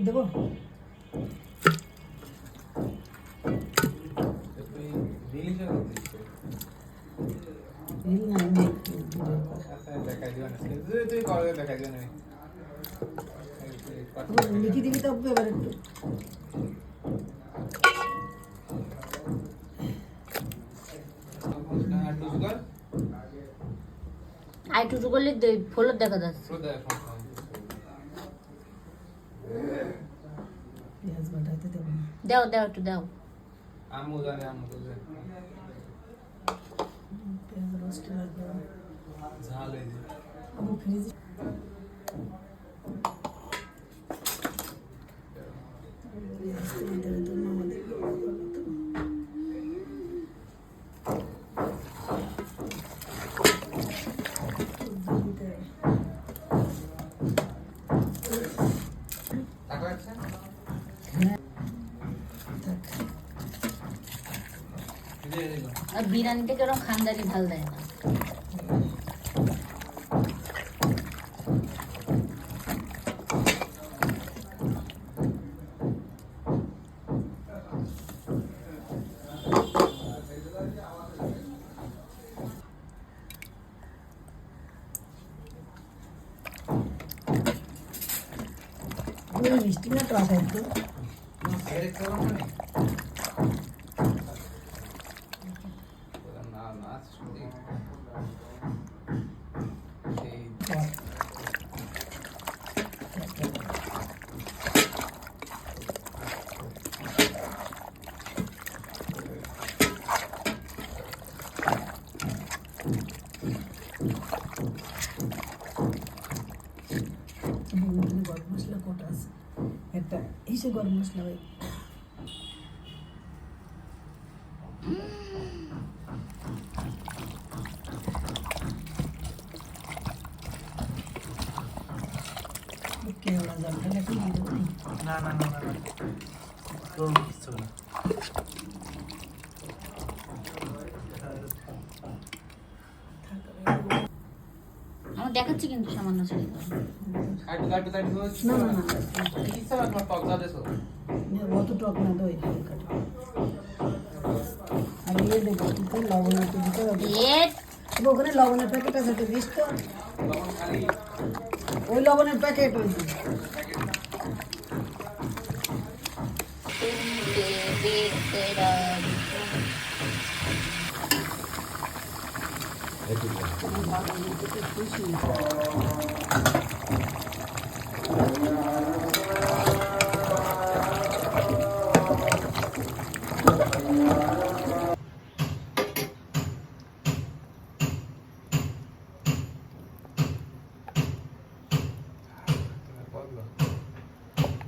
দেবো লিখে দিবি তো এবার একটু আইটুটু করলে ফলর দেখা যাচ্ছে। পেঁয়াজ বাটাইতে দেবো না দাও দাও একটু দাও। পেঁয়াজ রোস্ট লাগবে ঝাল এই যে আমি ফ্রিজে আর বিরিয়ানিতে কেরম খানদানি ঝাল দেয় না। মিষ্টি না টক একটু গরম মশলা কোটা আছে একটা হিসেবে গরম মশলা ওই কেওড়া জলটা নাকি দিয়ে দেবো না না না না তো কিছু না আমার দেখাচ্ছি কিন্তু সামান্য ছেড়ে দাও। না না না টক যা দেছো অত টক না দই কাটা আর ইয়ে দেবো কিন্তু লবণ একটু দিতে হবে এট ওখানে লবণের প্যাকেট আছে তো দিস তো ওই লবণের প্যাকেট ওই দিন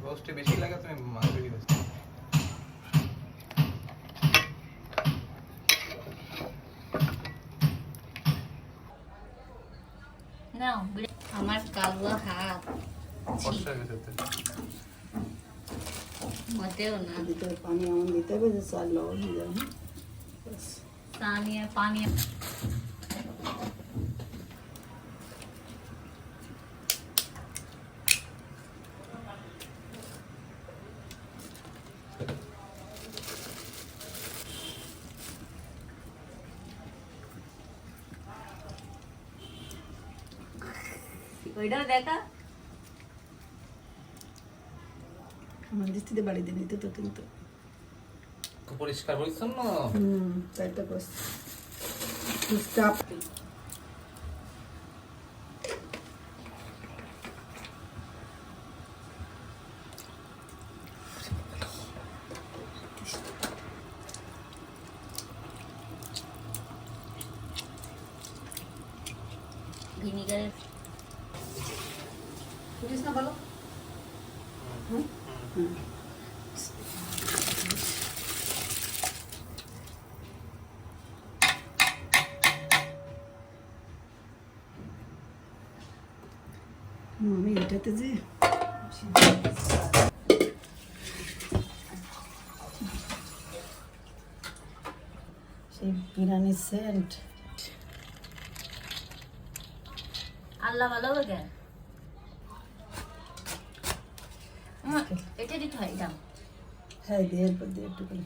রোস্টে বেশি লাগে তুমি মাংস দিবে নাও আমার কালো হাত কষ্ট হয়ে গেছে মতেও না দিতে হবে পানি এমন দিতে হবে যে চাল লবণ দিয়ে যাবে পানি আর পানি ওইটাও দেখা আমার দৃষ্টিতে বাড়ি দিয়ে নিতে তো কিন্তু পরিষ্কার পরিচ্ছন্ন তাই তো বস চাপ ভিনিগারের বুঝিস না ভালো আমি এটাতে যে সেই বিরিয়ানি সেন্ট আল্লাহ ভালো লাগে এটা দিতে হয় দাও। হ্যাঁ দিয়ে এরপর দিয়ে একটু করে।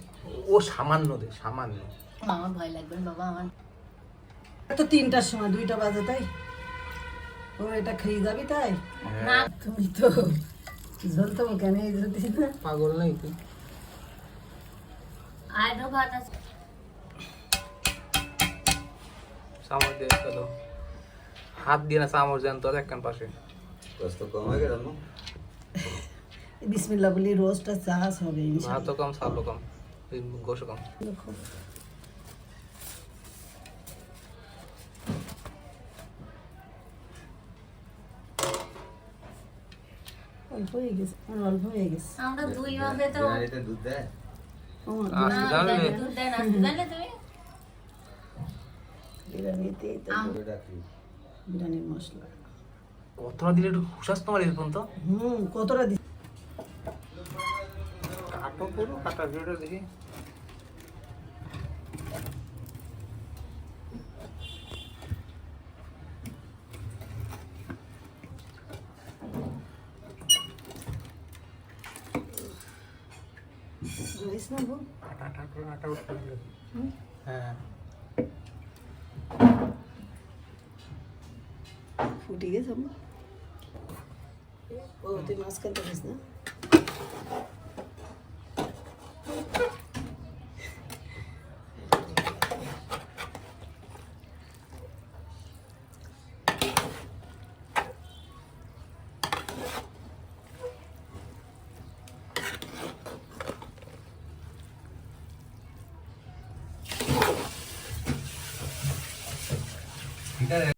ও সামান্য দে, সামান্য। আমার ভয় লাগবে না বাবা, আমার তো 3টার সময় 2টা বাজে তাই ও এটা খেয়ে যাবি তাই না তুমি তো ঝোলতো কেন এই যদি না পাগল নাই তুই। আরো ভাত আছে। চামচ দিয়ে একটা দাও। হাত দিয়ে না চামচ দেন তো একখান পাশে। বিসমিল্লাহ বলি রোজটা চাষ হবে ভাতও ইনশাআল্লাহ কম, চালও কম, গোশও কম। দেখো অল্প হয়ে গেছে অল্প হয়ে গেছে আমরা দুই ভাবে তো দুধ দেয় আমার আস্তে না, জানলে দুধ দেয় না, আস্তে জানলে তুমি বিরিয়ানিতে তো বিরিয়ানির মশলা কতটা দিলে একটু হুশাস তোমার এই পর্যন্ত। কতটা দি কাটো পুরো, কাটার ভিডিওটা দেখি। জানিস না বল আটা আটা করে আটা উঠতে দিলে। হ্যাঁ ফুটে গেছে আমার ও তুই মাঝখানটা দিস না ঠিক আছে